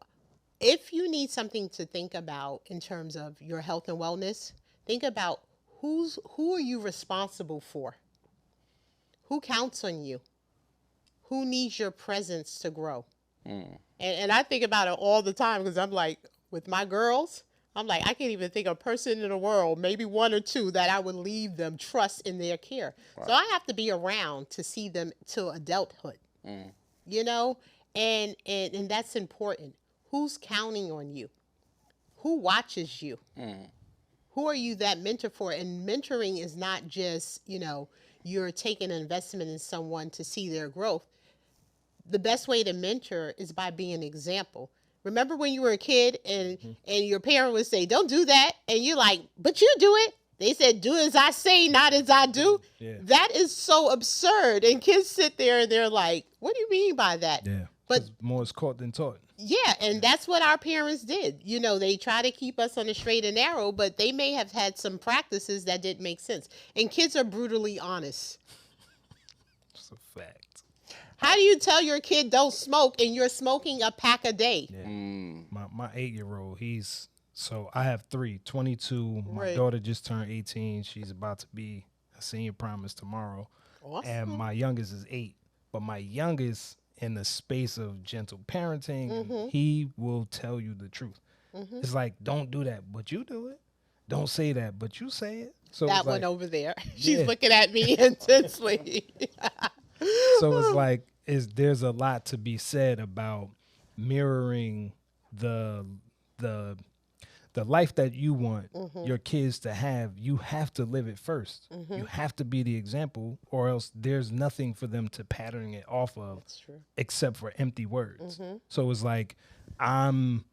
if you need something to think about in terms of your health and wellness, think about who are you responsible for? Who counts on you? Who needs your presence to grow? And I think about it all the time because I'm like, with my girls, I'm like, I can't even think of a person in the world, maybe one or two, that I would leave them trust in their care. Right. So I have to be around to see them to adulthood, you know, and that's important. Who's counting on you? Who watches you? Who are you that mentor for? And mentoring is not just, you know, you're taking an investment in someone to see their growth. The best way to mentor is by being an example. Remember when you were a kid and your parent would say, don't do that. And you're like, but you do it. They said, do as I say, not as I do. Yeah. That is so absurd. And kids sit there and they're like, what do you mean by that? Yeah. But more is caught than taught. Yeah. And that's what our parents did. You know, they try to keep us on the straight and narrow, but they may have had some practices that didn't make sense. And kids are brutally honest. It's a fact. How do you tell your kid don't smoke and you're smoking a pack a day? Yeah. My 8-year-old, so I have 3, 22. My Right. daughter just turned 18. She's about to be a senior promise tomorrow. Awesome. And my youngest is 8. But my youngest, in the space of gentle parenting, he will tell you the truth. It's like, don't do that, but you do it. Don't say that, but you say it. So that one over there. She's looking at me intensely. So it's like, there's a lot to be said about mirroring the life that you want your kids to have. You have to live it first. You have to be the example, or else there's nothing for them to pattern it off of. That's true. Except for empty words. So it's like, I'm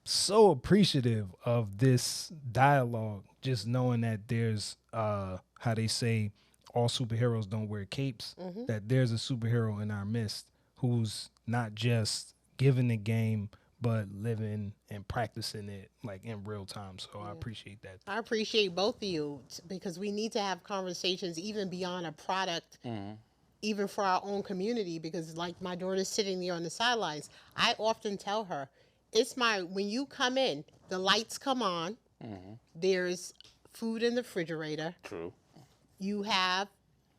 so appreciative of this dialogue, just knowing that there's how they say all superheroes don't wear capes, that there's a superhero in our midst who's not just giving the game, but living and practicing it like in real time. So I appreciate that. I appreciate both of you because we need to have conversations even beyond a product, even for our own community, because like my daughter's sitting there on the sidelines, I often tell her, when you come in, the lights come on, there's food in the refrigerator. True. You have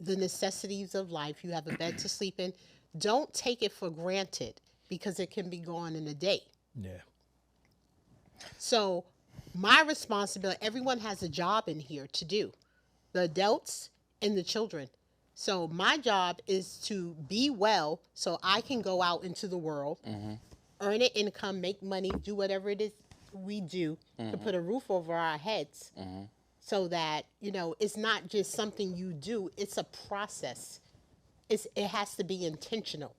the necessities of life. You have a bed to sleep in. Don't take it for granted because it can be gone in a day. Yeah. So my responsibility, everyone has a job in here to do, the adults and the children. So my job is to be well so I can go out into the world, earn an income, make money, do whatever it is we do to put a roof over our heads. So that, you know, it's not just something you do, it's a process. It has to be intentional.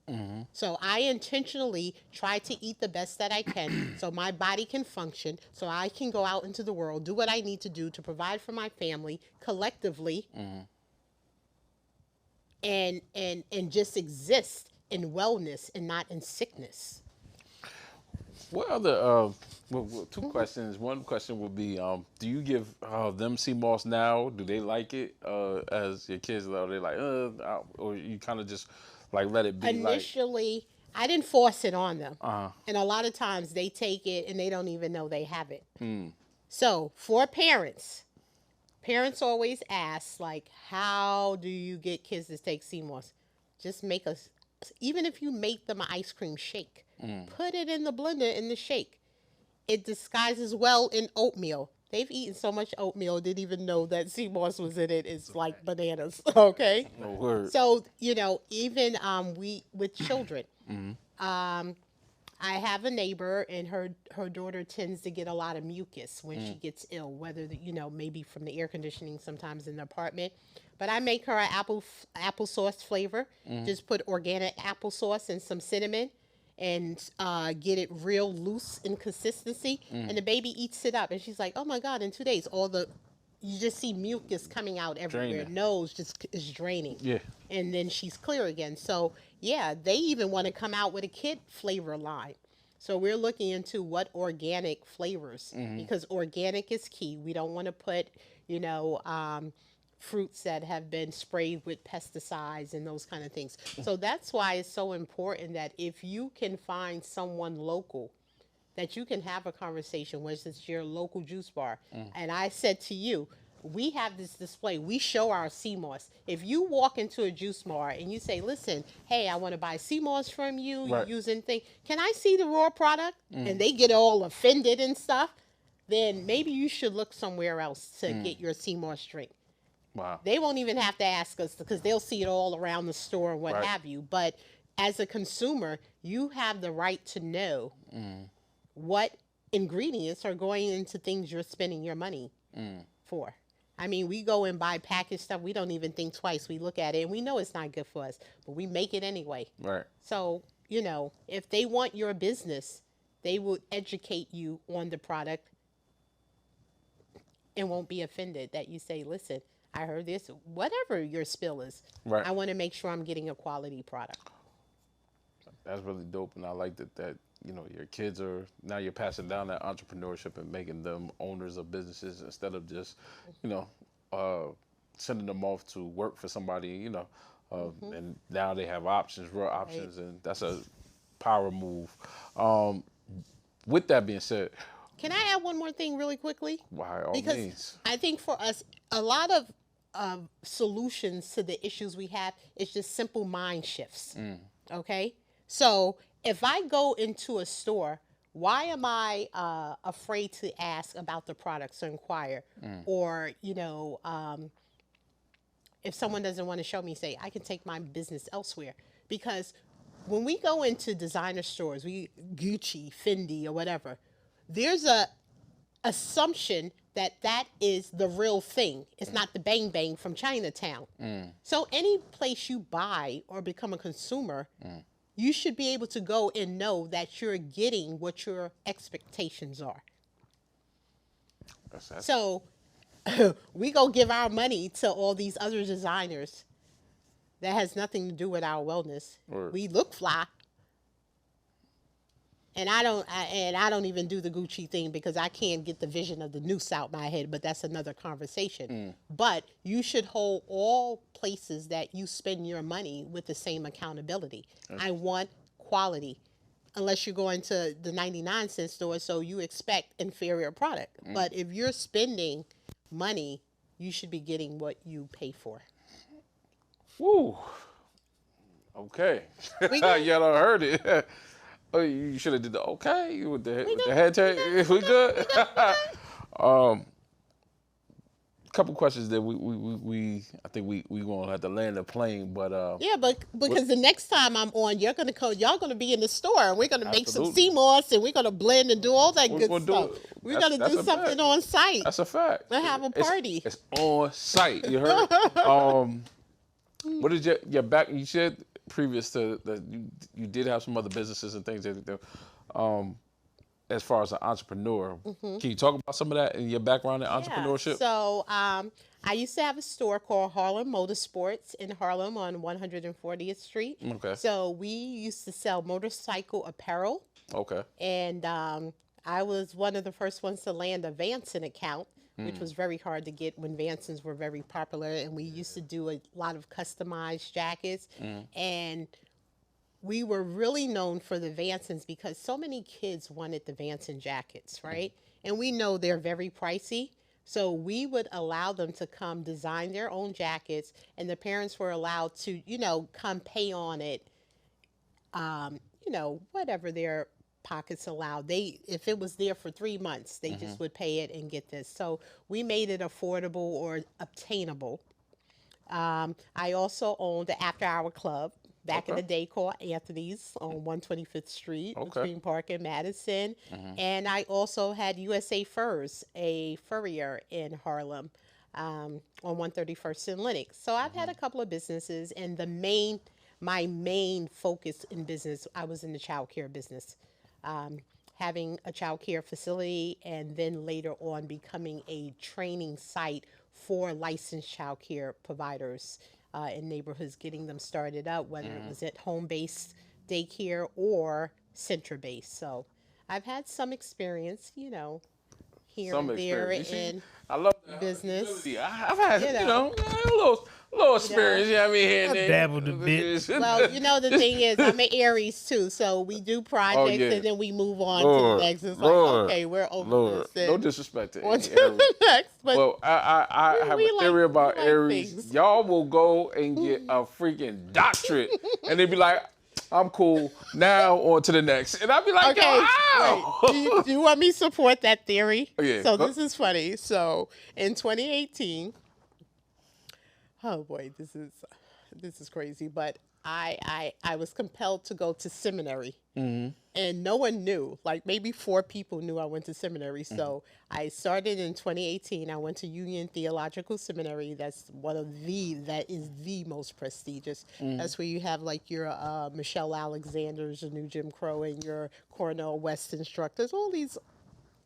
So I intentionally try to eat the best that I can so my body can function, so I can go out into the world, do what I need to do to provide for my family collectively, and just exist in wellness and not in sickness. What other? Two questions. One question would be, do you give them Seamoss now? Do they like it as your kids? Are they like, or you kind of just like let it be? Initially, I didn't force it on them. Like, And a lot of times they take it and they don't even know they have it. So for parents, parents always ask, like, how do you get kids to take CMOS? Just make us, even if you make them an ice cream shake, put it in the blender in the shake. It disguises well in oatmeal. They've eaten so much oatmeal, didn't even know that CMOS was in it. It's like bananas, okay? no word. So, even we, with children, I have a neighbor, and her daughter tends to get a lot of mucus when she gets ill, whether maybe from the air conditioning sometimes in the apartment. But I make her an applesauce flavor. Just put organic applesauce and some cinnamon, and get it real loose in consistency. And the baby eats it up, and she's like, "Oh my God!" In 2 days, you just see mucus coming out everywhere. Draining. Nose just is draining. Yeah. And then she's clear again. So yeah, they even want to come out with a kid flavor line. So we're looking into what organic flavors, because organic is key. We don't want to put, fruits that have been sprayed with pesticides and those kind of things. So that's why it's so important that if you can find someone local that you can have a conversation with, it's your local juice bar. And I said to you, we have this display. We show our CMOS. If you walk into a juice bar and you say, listen, hey, I want to buy CMOS from you, Right. you're using thing. Can I see the raw product? And they get all offended and stuff. Then maybe you should look somewhere else to get your CMOS drink. Wow. They won't even have to ask us because they'll see it all around the store and what Right. have you. But as a consumer, you have the right to know what ingredients are going into things you're spending your money for. I mean, we go and buy packaged stuff. We don't even think twice. We look at it and we know it's not good for us, but we make it anyway. Right. So, if they want your business, they will educate you on the product and won't be offended that you say, listen, I heard this, whatever your spill is. Right. I want to make sure I'm getting a quality product. That's really dope, and I like that your kids are now you're passing down that entrepreneurship and making them owners of businesses instead of just sending them off to work for somebody, and now they have options, real options, and that's a power move. With that being said, Can I add one more thing really quickly? by all Because means, I think for us, a lot of solutions to the issues we have is just simple mind shifts. Okay? So if I go into a store, why am I afraid to ask about the products or inquire? Or, if someone doesn't want to show me, say, I can take my business elsewhere. Because when we go into designer stores, Gucci, Fendi, or whatever, there's a assumption that is the real thing. It's not the bang bang from Chinatown. So any place you buy or become a consumer, you should be able to go and know that you're getting what your expectations are. So we go give our money to all these other designers that has nothing to do with our wellness. Word. We look fly. And I don't even do the Gucci thing because I can't get the vision of the noose out my head, but that's another conversation. But you should hold all places that you spend your money with the same accountability. I want quality. Unless you're going to the 99-cent store, so you expect inferior product. But if you're spending money, you should be getting what you pay for. woo. Okay, We good? y'all done heard it. Oh, you should have did the okay with the head tag. We good. Couple questions that we I think we gonna have to land the plane, but Yeah, but because the next time I'm on, y'all gonna be in the store, and we're gonna make some Absolutely. CMOS, and we're gonna blend and do all that good we'll do stuff. it. We're That's gonna do a something fact. on site. That's a fact. We'll have a party. It's on site. You heard? What is your back? You said previous to that you did have some other businesses and things that you do. As far as an entrepreneur, can you talk about some of that in your background in entrepreneurship? So I used to have a store called Harlem Motorsports in Harlem on 140th Street. Okay. So we used to sell motorcycle apparel Okay. And I was one of the first ones to land a Vanson account, which was very hard to get when Vansons were very popular. And we used to do a lot of customized jackets. And we were really known for the Vansons because so many kids wanted the Vanson jackets, right? And we know they're very pricey. So we would allow them to come design their own jackets, and the parents were allowed to, come pay on it, whatever their pockets allowed. If it was there for 3 months, they just would pay it and get this. So we made it affordable or obtainable. I also owned the After Hour Club back in the day called Anthony's on 125th Street between Park and Madison. And I also had USA Furs, a furrier in Harlem on 131st and Lenox. So I've had a couple of businesses, and my main focus in business, I was in the child care business. Having a child care facility, and then later on becoming a training site for licensed child care providers in neighborhoods, getting them started up, whether it was at home-based daycare or center-based. So I've had some experience, here Some and there experience. in I love that business. flexibility. I've had, You know. a little experience, you know what I mean, here and there. dabbled a bit. Well, the thing is, I'm an Aries too, so we do projects yeah. and then we move on Lord, to the next. It's Lord, like, okay, we're over Lord, this. no disrespect to On any to the next. But Well, I have we a theory like- about we like Aries. things. Y'all will go and get a freaking doctorate, and they be like, I'm cool. Now on to the next. And I'd be like, okay, yo, ow! wait. Do you want me to support that theory? Yeah. So this is funny. So in 2018, oh boy, this is crazy. But I was compelled to go to seminary, and no one knew. Like maybe 4 people knew I went to seminary. So I started in 2018. I went to Union Theological Seminary. That is the most prestigious. That's where you have like your Michelle Alexander's, your new Jim Crow, and your Cornell West instructors. All these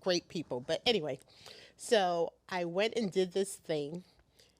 great people. But anyway, so I went and did this thing.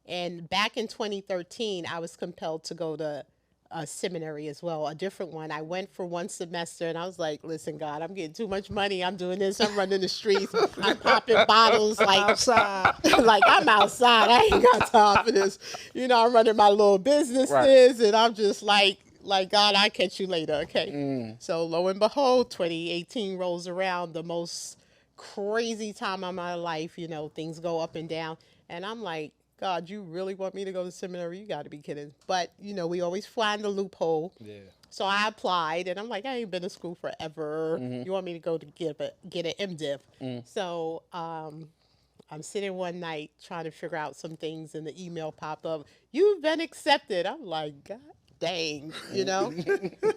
And back in 2013, I was compelled to go to a seminary as well, a different one. I went for 1 semester, and I was like, listen, God, I'm getting too much money. I'm doing this. I'm running the streets. I'm popping bottles like outside. Like I'm outside. I ain't got time for this. I'm running my little businesses, and I'm just like, God, I'll catch you later, okay? So lo and behold, 2018 rolls around, the most crazy time of my life. Things go up and down. And I'm like, God, you really want me to go to seminary? You got to be kidding. But, we always find the loophole. Yeah. So I applied, and I'm like, I ain't been to school forever. You want me to go to get an MDiv. So I'm sitting one night trying to figure out some things, and the email popped up. You've been accepted. I'm like, God dang,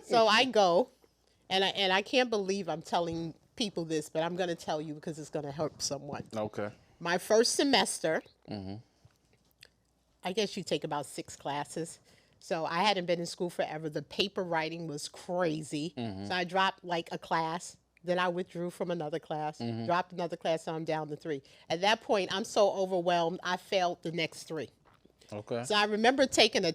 So I go, and I can't believe I'm telling people this, but I'm going to tell you because it's going to help someone. Okay. My first semester, I guess you take about 6 classes. So I hadn't been in school forever. The paper writing was crazy. So I dropped like a class. Then I withdrew from another class, dropped another class, so I'm down to 3. At that point, I'm so overwhelmed, I failed the next 3. Okay. So I remember taking a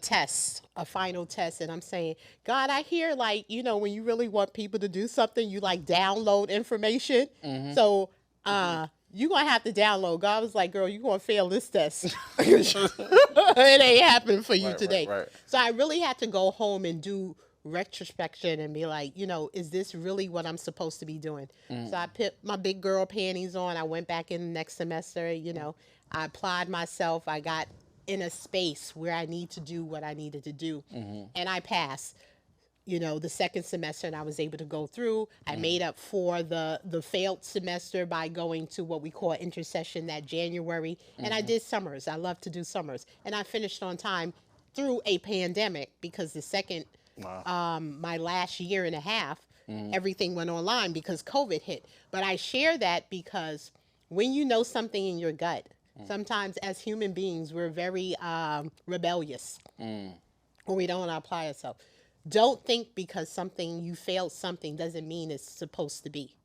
final test, and I'm saying, God, I hear when you really want people to do something, you download information. So you're going to have to download. God was like, girl, you're going to fail this test. It ain't happening for you today. Right. So I really had to go home and do retrospection and be like, is this really what I'm supposed to be doing? So I put my big girl panties on. I went back in the next semester, I applied myself. I got in a space where I need to do what I needed to do. And I passed. The second semester, and I was able to go through. I made up for the failed semester by going to what we call intercession that January. And I did summers. I love to do summers. And I finished on time through a pandemic because the second, my last year and a half, everything went online because COVID hit. But I share that because when you know something in your gut, sometimes as human beings, we're very rebellious or we don't apply ourselves. Don't think because you failed something doesn't mean it's supposed to be.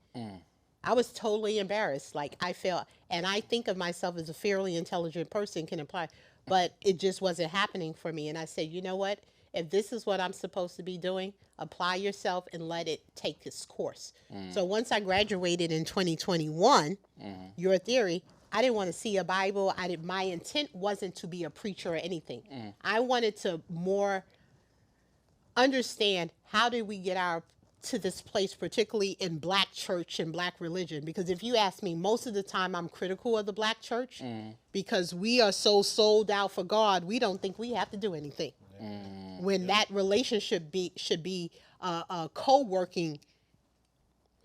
I was totally embarrassed. Like I failed, and I think of myself as a fairly intelligent person, can apply, but it just wasn't happening for me. And I said, you know what? if this is what I'm supposed to be doing, apply yourself and let it take its course. So once I graduated in 2021, your theory, I didn't want to see a Bible. My intent wasn't to be a preacher or anything. I wanted to more understand how did we get to this place, particularly in Black church and Black religion. Because if you ask me, most of the time I'm critical of the Black church because we are so sold out for God, we don't think we have to do anything. When that relationship should be a co-working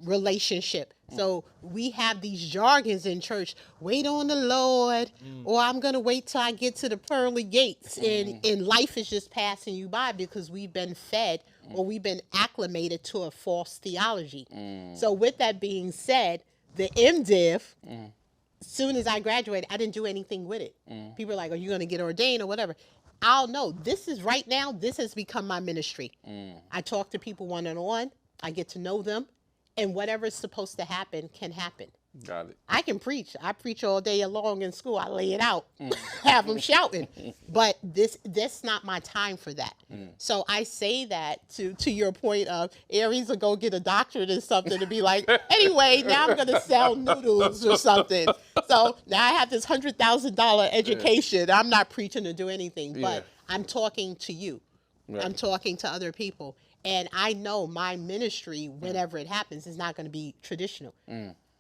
relationship. So we have these jargons in church, wait on the Lord, or I'm going to wait till I get to the pearly gates. And life is just passing you by because we've been fed or we've been acclimated to a false theology. So with that being said, the MDiv, as soon as I graduated, I didn't do anything with it. People are like, are you going to get ordained or whatever? I'll know. This has become my ministry. I talk to people one-on-one. I get to know them. And whatever's supposed to happen can happen. Got it. I can preach. I preach all day long in school. I lay it out, have them shouting. But that's not my time for that. So I say that to your point of Aries will go get a doctorate or something to be like, anyway, now I'm going to sell noodles or something. So now I have this $100,000 education. I'm not preaching to do anything, but I'm talking to you. Right. I'm talking to other people. And I know my ministry, whenever it happens, is not going to be traditional.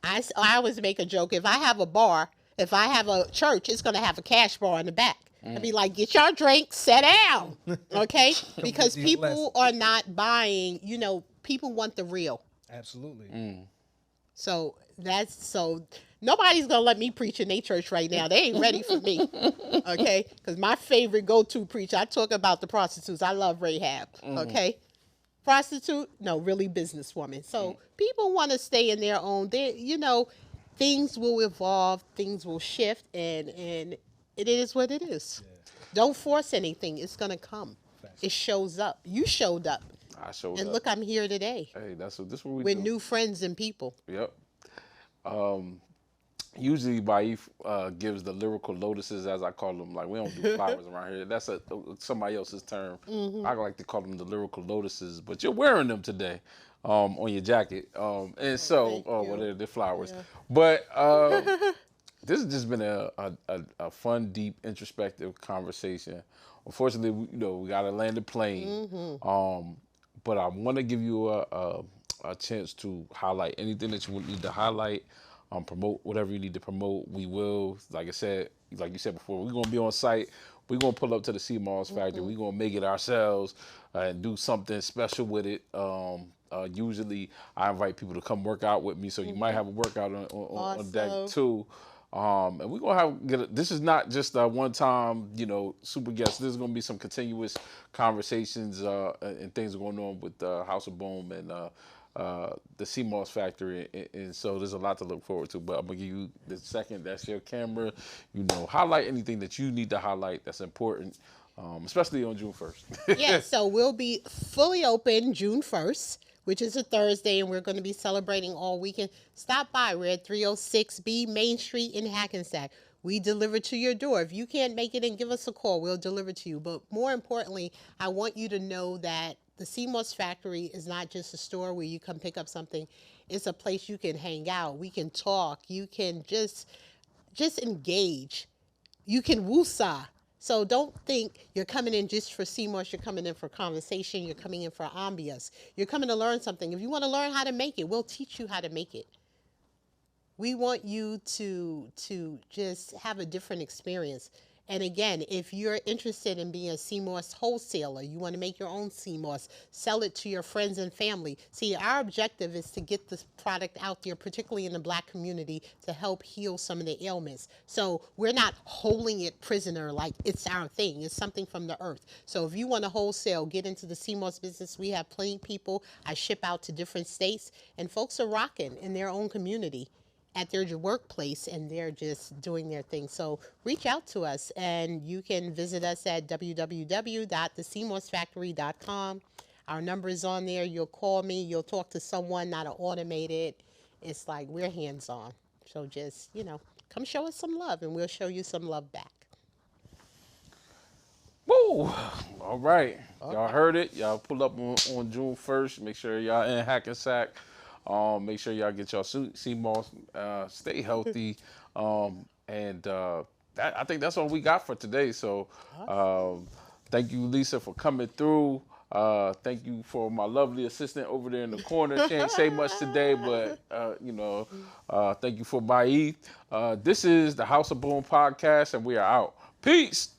I always make a joke. If I have a bar, if I have a church, it's going to have a cash bar in the back. I'd be like, get your drink, sit down. Okay? Because people are not buying, people want the real. Absolutely. So nobody's going to let me preach in their church right now. They ain't ready for me. Okay? Because my favorite go-to preacher, I talk about the prostitutes. I love Rahab. Okay? Prostitute, no, really businesswoman. So people want to stay in their own. Things will evolve, things will shift, and it is what it is. Yeah. Don't force anything. It's gonna come. It shows up. You showed up. I showed up. And look, I'm here today. Hey, this is what we with do. New friends and people. Yep. Usually, Baif gives the lyrical lotuses, as I call them. Like, we don't do flowers around here. That's somebody else's term. I like to call them the lyrical lotuses. But you're wearing them today on your jacket. And so, well, they're flowers. Yeah. But this has just been a fun, deep, introspective conversation. Unfortunately, we got to land the plane. But I want to give you a chance to highlight anything that you need to highlight. Promote whatever you need to promote. We will, like you said before, we're going to be on site. We're going to pull up to the SeaMoss Factory. We're going to make it ourselves and do something special with it. Usually, I invite people to come work out with me, so you might have a workout on deck too. And we're going to this is not just a one-time, super guest. There's going to be some continuous conversations and things going on with House of Boom and the SeaMoss Factory, and so there's a lot to look forward to. But I'm gonna give you the second. That's your camera. Highlight anything that you need to highlight that's important, especially on June 1st. Yeah, so we'll be fully open June 1st, which is a Thursday, and we're going to be celebrating all weekend. Stop by. We're at 306B Main Street in Hackensack. We deliver to your door. If you can't make it, and give us a call. We'll deliver to you. But more importantly, I want you to know that the SeaMoss Factory is not just a store where you come pick up something. It's a place you can hang out. We can talk. You can just engage. You can woosah. So don't think you're coming in just for SeaMoss. You're coming in for conversation. You're coming in for ambiance. You're coming to learn something. If you want to learn how to make it, we'll teach you how to make it. We want you to just have a different experience. And again, if you're interested in being a SeaMoss wholesaler, you want to make your own SeaMoss, sell it to your friends and family. See, our objective is to get this product out there, particularly in the Black community, to help heal some of the ailments. So we're not holding it prisoner like it's our thing. It's something from the earth. So if you want to wholesale, get into the SeaMoss business. We have plenty of people. I ship out to different states, and folks are rocking in their own community at their workplace, and they're just doing their thing. So reach out to us, and you can visit us at www.theseamossfactory.com. Our number is on there. You'll call me. You'll talk to someone, not an automated. It's like we're hands-on. So just, come show us some love, and we'll show you some love back. Woo! All right. Y'all heard it. Y'all pull up on June 1st. Make sure y'all in Hackensack. Make sure y'all get y'all SeaMoss. Stay healthy. I think that's all we got for today. So thank you, Lisa, for coming through. Thank you for my lovely assistant over there in the corner. She ain't say much today, but thank you for Baith. This is the House of Boom podcast, and we are out. Peace.